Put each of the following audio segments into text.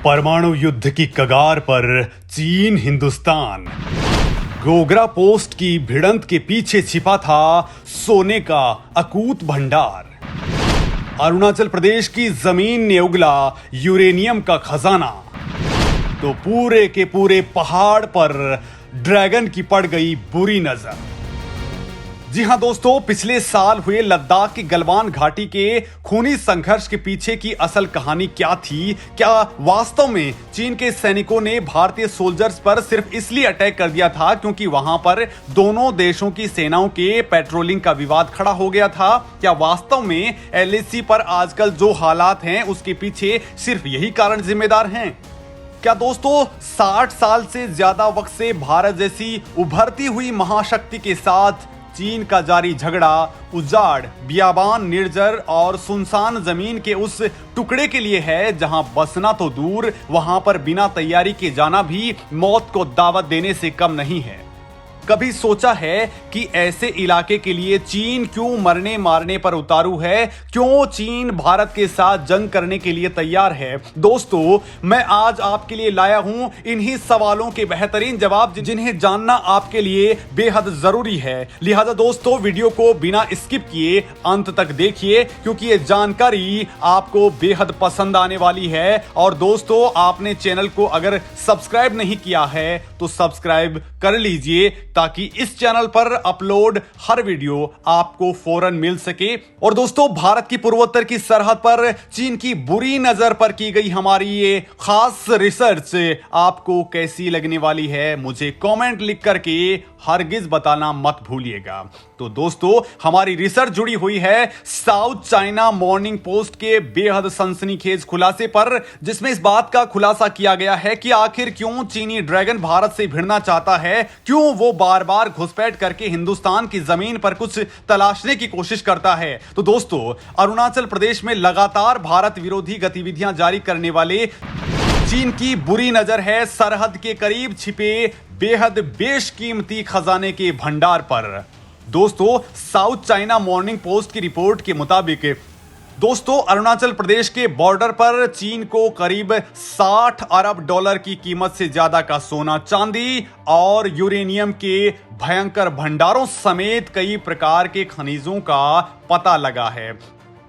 परमाणु युद्ध की कगार पर चीन हिंदुस्तान। गोगरा पोस्ट की भिड़ंत के पीछे छिपा था सोने का अकूत भंडार। अरुणाचल प्रदेश की जमीन ने उगला यूरेनियम का खजाना, तो पूरे के पूरे पहाड़ पर ड्रैगन की पड़ गई बुरी नजर। जी हां दोस्तों, पिछले साल हुए लद्दाख की गलवान घाटी के खूनी संघर्ष के पीछे की असल कहानी क्या थी? क्या वास्तव में चीन के सैनिकों ने भारतीय सोल्जर्स पर सिर्फ इसलिए अटैक कर दिया था क्योंकि वहां पर दोनों देशों की सेनाओं के पेट्रोलिंग का विवाद खड़ा हो गया था? क्या वास्तव में एलएसी पर आजकल जो हालात हैं उसके पीछे सिर्फ यही कारण जिम्मेदार हैं? क्या दोस्तों 60 साल से ज्यादा वक्त से भारत जैसी उभरती हुई महाशक्ति के साथ चीन का जारी झगड़ा उजाड़, बियाबान, निर्जर और सुनसान जमीन के उस टुकड़े के लिए है जहां बसना तो दूर, वहां पर बिना तैयारी के जाना भी मौत को दावत देने से कम नहीं है? कभी सोचा है कि ऐसे इलाके के लिए चीन क्यों मरने मारने पर उतारू है? क्यों चीन भारत के साथ जंग करने के लिए तैयार है? दोस्तों, मैं आज आपके लिए लाया हूं इन्हीं सवालों के बेहतरीन जवाब जिन्हें जानना आपके लिए बेहद जरूरी है। लिहाजा दोस्तों, वीडियो को बिना स्किप किए अंत तक देखिए क्योंकि ये जानकारी आपको बेहद पसंद आने वाली है। और दोस्तों, आपने चैनल को अगर सब्सक्राइब नहीं किया है तो सब्सक्राइब कर लीजिए ताकि इस चैनल पर अपलोड हर वीडियो आपको फौरन मिल सके। और दोस्तों, भारत की पूर्वोत्तर की सरहद पर चीन की बुरी नजर पर की गई हमारी ये खास रिसर्च आपको कैसी लगने वाली है, मुझे कमेंट लिख करके हरगिज बताना मत भूलिएगा। तो दोस्तों, हमारी रिसर्च जुड़ी हुई है साउथ चाइना मॉर्निंग पोस्ट के बेहद सनसनीखेज खुलासे पर, जिसमें इस बात का खुलासा किया गया है कि आखिर क्यों चीनी ड्रैगन भारत से भिड़ना चाहता है, क्यों वो बार बार घुसपैठ करके हिंदुस्तान की जमीन पर कुछ तलाशने की कोशिश करता है। तो दोस्तों, अरुणाचल प्रदेश में लगातार भारत विरोधी गतिविधियां जारी करने वाले चीन की बुरी नजर है सरहद के करीब छिपे बेहद बेशकीमती खजाने के भंडार पर। दोस्तों, साउथ चाइना मॉर्निंग पोस्ट की रिपोर्ट के मुताबिक अरुणाचल प्रदेश के बॉर्डर पर चीन को करीब 60 अरब डॉलर की कीमत से ज्यादा का सोना, चांदी और यूरेनियम के भयंकर भंडारों समेत कई प्रकार के खनिजों का पता लगा है।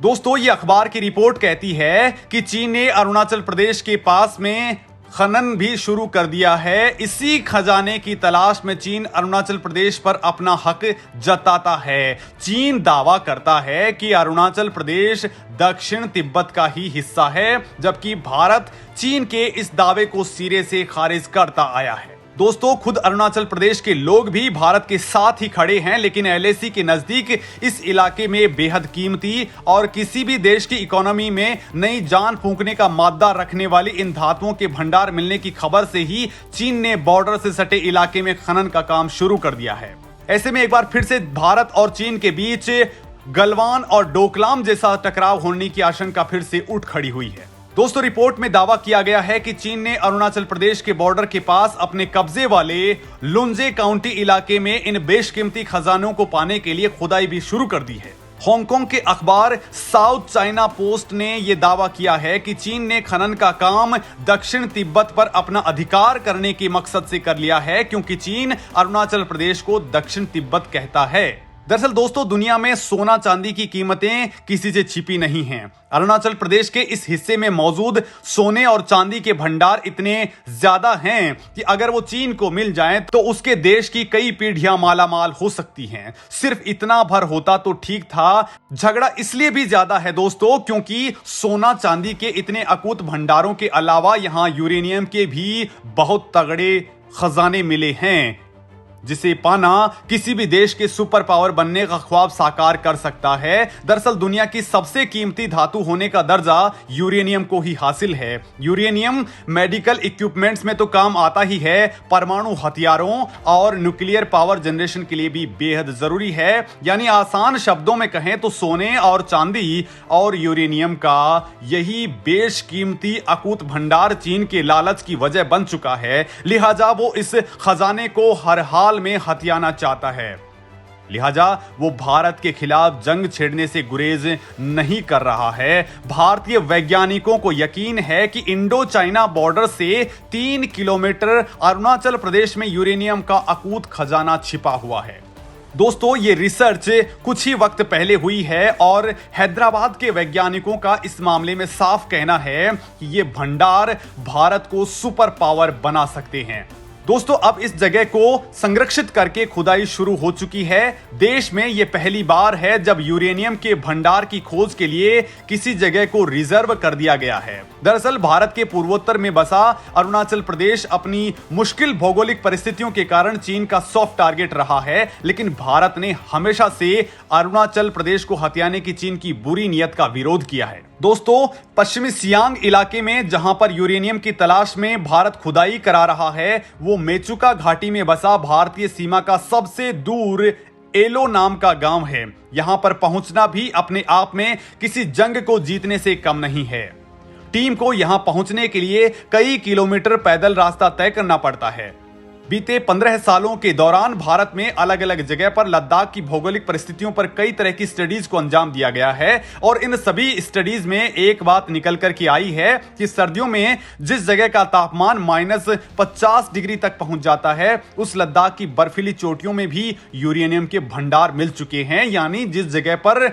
दोस्तों, ये अखबार की रिपोर्ट कहती है कि चीन ने अरुणाचल प्रदेश के पास में खनन भी शुरू कर दिया है। इसी खजाने की तलाश में चीन अरुणाचल प्रदेश पर अपना हक जताता है। चीन दावा करता है कि अरुणाचल प्रदेश दक्षिण तिब्बत का ही हिस्सा है, जबकि भारत चीन के इस दावे को सिरे से खारिज करता आया है। दोस्तों, खुद अरुणाचल प्रदेश के लोग भी भारत के साथ ही खड़े हैं, लेकिन एलएसी के नजदीक इस इलाके में बेहद कीमती और किसी भी देश की इकोनॉमी में नई जान फूंकने का मादा रखने वाली इन धातुओं के भंडार मिलने की खबर से ही चीन ने बॉर्डर से सटे इलाके में खनन का काम शुरू कर दिया है। ऐसे में एक बार फिर से भारत और चीन के बीच गलवान और डोकलाम जैसा टकराव होने की आशंका फिर से उठ खड़ी हुई है। दोस्तों, रिपोर्ट में दावा किया गया है कि चीन ने अरुणाचल प्रदेश के बॉर्डर के पास अपने कब्जे वाले लुंजे काउंटी इलाके में इन बेशकीमती खजानों को पाने के लिए खुदाई भी शुरू कर दी है। हांगकांग के अखबार साउथ चाइना पोस्ट ने यह दावा किया है कि चीन ने खनन का काम दक्षिण तिब्बत पर अपना अधिकार करने के मकसद से कर लिया है, क्योंकि चीन अरुणाचल प्रदेश को दक्षिण तिब्बत कहता है। दरअसल दोस्तों, दुनिया में सोना चांदी की कीमतें किसी से छिपी नहीं हैं। अरुणाचल प्रदेश के इस हिस्से में मौजूद सोने और चांदी के भंडार इतने ज्यादा हैं कि अगर वो चीन को मिल जाएं तो उसके देश की कई पीढ़ियां मालामाल हो सकती हैं। सिर्फ इतना भर होता तो ठीक था। झगड़ा इसलिए भी ज्यादा है दोस्तों क्योंकि सोना चांदी के इतने अकूत भंडारों के अलावा यहां यूरेनियम के भी बहुत तगड़े खजाने मिले हैं, जिसे पाना किसी भी देश के सुपर पावर बनने का ख्वाब साकार कर सकता है। दरअसल दुनिया की सबसे कीमती धातु होने का दर्जा यूरेनियम को ही हासिल है। यूरेनियम मेडिकल इक्विपमेंट्स में तो काम आता ही है, परमाणु हथियारों और न्यूक्लियर पावर जनरेशन के लिए भी बेहद जरूरी है। यानी आसान शब्दों में कहें तो सोने और चांदी और यूरेनियम का यही बेशकीमती अकूत भंडार चीन के लालच की वजह बन चुका है। लिहाजा वो इस खजाने को हर हाल में हथियाना चाहता है। लिहाजा वो भारत के खिलाफ जंग छेड़ने से गुरेज नहीं कर रहा है। भारतीय वैज्ञानिकों को यकीन है कि इंडो चाइना बॉर्डर से 3 किलोमीटर अरुणाचल प्रदेश में यूरेनियम का अकूत खजाना छिपा हुआ है। दोस्तों, ये रिसर्च कुछ ही वक्त पहले हुई है और हैदराबाद के वैज्ञानिकों का इस मामले में साफ कहना है कि ये भंडार भारत को सुपर पावर बना सकते हैं। दोस्तों, अब इस जगह को संरक्षित करके खुदाई शुरू हो चुकी है। देश में यह पहली बार है जब यूरेनियम के भंडार की खोज के लिए किसी जगह को रिजर्व कर दिया गया है। दरअसल भारत के पूर्वोत्तर में बसा अरुणाचल प्रदेश अपनी मुश्किल भौगोलिक परिस्थितियों के कारण चीन का सॉफ्ट टारगेट रहा है, लेकिन भारत ने हमेशा से अरुणाचल प्रदेश को हथियाने की चीन की बुरी नीयत का विरोध किया है। दोस्तों, पश्चिमी सियांग इलाके में जहां पर यूरेनियम की तलाश में भारत खुदाई करा रहा है, वो मेचुका घाटी में बसा भारतीय सीमा का सबसे दूर एलो नाम का गांव है। यहां पर पहुंचना भी अपने आप में किसी जंग को जीतने से कम नहीं है। टीम को यहां पहुंचने के लिए कई किलोमीटर पैदल रास्ता तय करना पड़ता है। बीते 15 सालों के दौरान भारत में अलग अलग जगह पर लद्दाख की भौगोलिक परिस्थितियों पर कई तरह की स्टडीज को अंजाम दिया गया है और इन सभी स्टडीज में एक बात निकल कर के आई है कि सर्दियों में जिस जगह का तापमान -50 डिग्री तक पहुंच जाता है, उस लद्दाख की बर्फीली चोटियों में भी यूरेनियम के भंडार मिल चुके हैं। यानी जिस जगह पर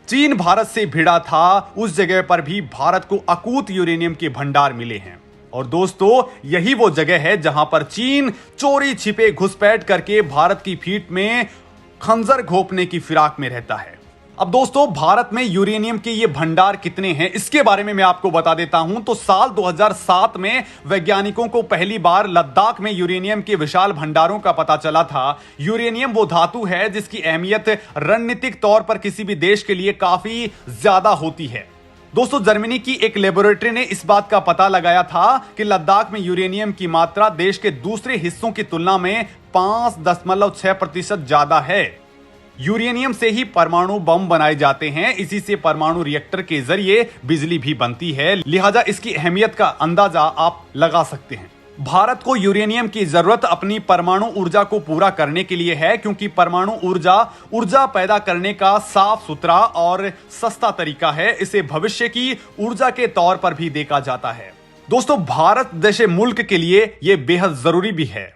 चीन भारत से भिड़ा था, उस जगह पर भी भारत को अकूत यूरेनियम के भंडार मिले हैं। और दोस्तों, यही वो जगह है जहां पर चीन चोरी छिपे घुसपैठ करके भारत की फीट में खंजर घोंपने की फिराक में रहता है। अब दोस्तों, भारत में यूरेनियम के ये भंडार कितने हैं, इसके बारे में मैं आपको बता देता हूं। तो साल 2007 में वैज्ञानिकों को पहली बार लद्दाख में यूरेनियम के विशाल भंडारों का पता चला था। यूरेनियम वो धातु है जिसकी अहमियत रणनीतिक तौर पर किसी भी देश के लिए काफी ज्यादा होती है। दोस्तों, जर्मनी की एक लेबोरेटरी ने इस बात का पता लगाया था कि लद्दाख में यूरेनियम की मात्रा देश के दूसरे हिस्सों की तुलना में 5.6% ज्यादा है। यूरेनियम से ही परमाणु बम बनाए जाते हैं, इसी से परमाणु रिएक्टर के जरिए बिजली भी बनती है। लिहाजा इसकी अहमियत का अंदाजा आप लगा सकते हैं। भारत को यूरेनियम की जरूरत अपनी परमाणु ऊर्जा को पूरा करने के लिए है, क्योंकि परमाणु ऊर्जा पैदा करने का साफ सुथरा और सस्ता तरीका है। इसे भविष्य की ऊर्जा के तौर पर भी देखा जाता है। दोस्तों, भारत जैसे मुल्क के लिए यह बेहद जरूरी भी है,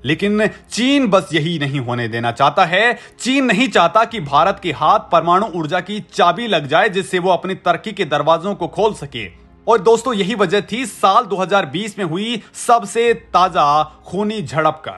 लेकिन चीन बस यही नहीं होने देना चाहता है। चीन नहीं चाहता कि भारत के हाथ परमाणु ऊर्जा की चाबी लग जाए, जिससे वो अपनी तरक्की के दरवाजों को खोल सके। और दोस्तों, यही वजह थी साल 2020 में हुई सबसे ताजा खूनी झड़प का।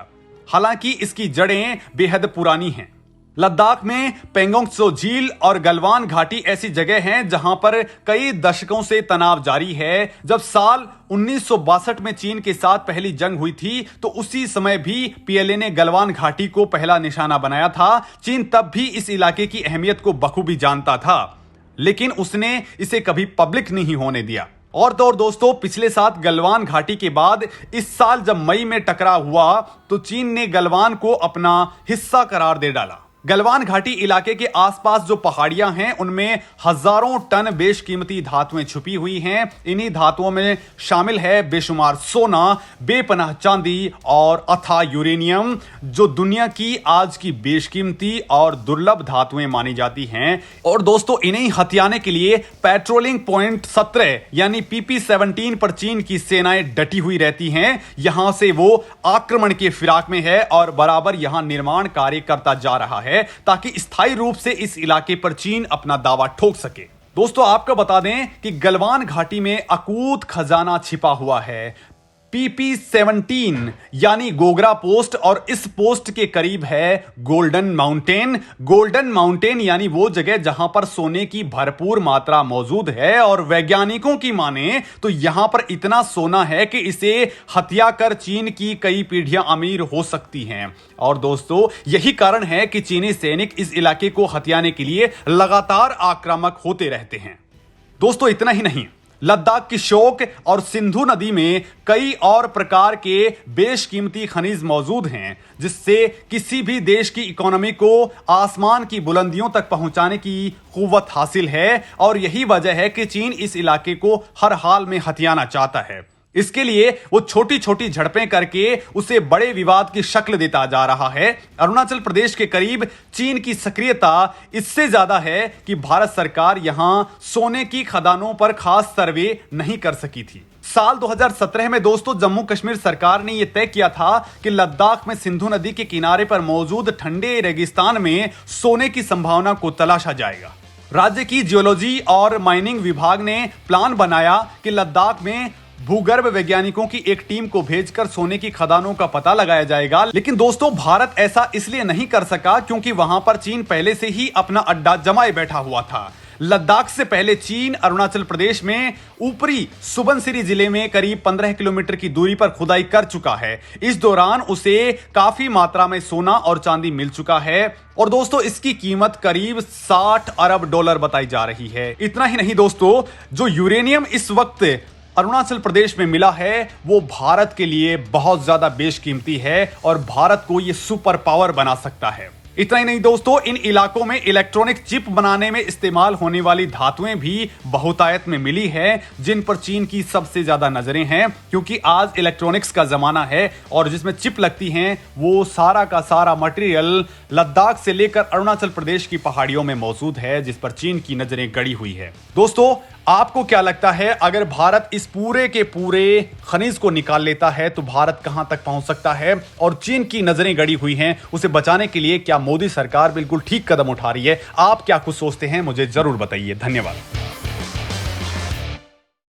हालांकि इसकी जड़ें बेहद पुरानी हैं। लद्दाख में पेंगोंग त्सो झील और गलवान घाटी ऐसी जगह हैं जहां पर कई दशकों से तनाव जारी है। जब साल 1962 में चीन के साथ पहली जंग हुई थी, तो उसी समय भी पीएलए ने गलवान घाटी को पहला निशाना बनाया था। चीन तब भी इस इलाके की अहमियत को बखूबी जानता था, लेकिन उसने इसे कभी पब्लिक नहीं होने दिया। और तो और दोस्तों, पिछले साल गलवान घाटी के बाद इस साल जब मई में टकराव हुआ, तो चीन ने गलवान को अपना हिस्सा करार दे डाला। गलवान घाटी इलाके के आसपास जो पहाड़ियां हैं, उनमें हजारों टन बेशकीमती धातुएं छुपी हुई हैं। इन्हीं धातुओं में शामिल है बेशुमार सोना, बेपनाह चांदी और अथाह यूरेनियम, जो दुनिया की आज की बेशकीमती और दुर्लभ धातुएं मानी जाती हैं। और दोस्तों, इन्हें हथियाने के लिए पेट्रोलिंग पॉइंट 17 यानी PP-17 पर चीन की सेनाएं डटी हुई रहती हैं। यहां से वो आक्रमण के फिराक में है और बराबर यहां निर्माण कार्य करता जा रहा है, ताकि स्थायी रूप से इस इलाके पर चीन अपना दावा ठोक सके। दोस्तों, आपको बता दें कि गलवान घाटी में अकूत खजाना छिपा हुआ है। PP-17 यानी गोगरा पोस्ट, और इस पोस्ट के करीब है गोल्डन माउंटेन। गोल्डन माउंटेन यानी वो जगह जहां पर सोने की भरपूर मात्रा मौजूद है, और वैज्ञानिकों की माने तो यहां पर इतना सोना है कि इसे हत्या कर चीन की कई पीढ़ियां अमीर हो सकती हैं। और दोस्तों, यही कारण है कि चीनी सैनिक इस इलाके को हथियाने के लिए लगातार आक्रामक होते रहते हैं। दोस्तों, इतना ही नहीं, लद्दाख की शोक और सिंधु नदी में कई और प्रकार के बेशकीमती खनिज मौजूद हैं, जिससे किसी भी देश की इकोनॉमी को आसमान की बुलंदियों तक पहुंचाने की कुव्वत हासिल है। और यही वजह है कि चीन इस इलाके को हर हाल में हथियाना चाहता है। इसके लिए वो छोटी छोटी झड़पें करके उसे बड़े विवाद की शक्ल देता जा रहा है। अरुणाचल प्रदेश के करीब चीन की सक्रियता इससे ज्यादा है कि भारत सरकार यहां सोने की खदानों पर खास सर्वे नहीं कर सकी थी। साल 2017 में दोस्तों जम्मू कश्मीर सरकार ने यह तय किया था कि लद्दाख में सिंधु नदी के किनारे पर मौजूद ठंडे रेगिस्तान में सोने की संभावना को तलाशा जाएगा। राज्य की जियोलॉजी और माइनिंग विभाग ने प्लान बनाया कि लद्दाख में भूगर्भ वैज्ञानिकों की एक टीम को भेजकर सोने की खदानों का पता लगाया जाएगा। लेकिन दोस्तों भारत ऐसा इसलिए नहीं कर सका क्योंकि वहां पर चीन पहले से ही अपना अड्डा जमाए बैठा हुआ था। लद्दाख से पहले चीन अरुणाचल प्रदेश में ऊपरी सुबनसिरी जिले में करीब 15 किलोमीटर की दूरी पर खुदाई कर चुका है। इस दौरान उसे काफी मात्रा में सोना और चांदी मिल चुका है और दोस्तों इसकी कीमत करीब 60 अरब डॉलर बताई जा रही है। इतना ही नहीं दोस्तों, जो यूरेनियम इस वक्त अरुणाचल प्रदेश में मिला है वो भारत के लिए बहुत ज्यादा बेशकीमती है और भारत को यह सुपर पावर बना सकता है। इतना ही नहीं दोस्तों, इन इलाकों में इलेक्ट्रॉनिक चिप बनाने में इस्तेमाल होने वाली धातुएं भी बहुतायत में मिली है, जिन पर चीन की सबसे ज्यादा नजरें हैं क्योंकि आज इलेक्ट्रॉनिक्स का जमाना है और जिसमें चिप लगती हैं वो सारा का सारा मटेरियल लद्दाख से लेकर अरुणाचल प्रदेश की पहाड़ियों में मौजूद है, जिस पर चीन की नजरें गड़ी हुई है। दोस्तों आपको क्या लगता है, अगर भारत इस पूरे के पूरे खनिज को निकाल लेता है तो भारत कहां तक पहुंच सकता है और चीन की नजरें गड़ी हुई हैं, उसे बचाने के लिए क्या मोदी सरकार बिल्कुल ठीक कदम उठा रही है? आप क्या कुछ सोचते हैं मुझे जरूर बताइए। धन्यवाद।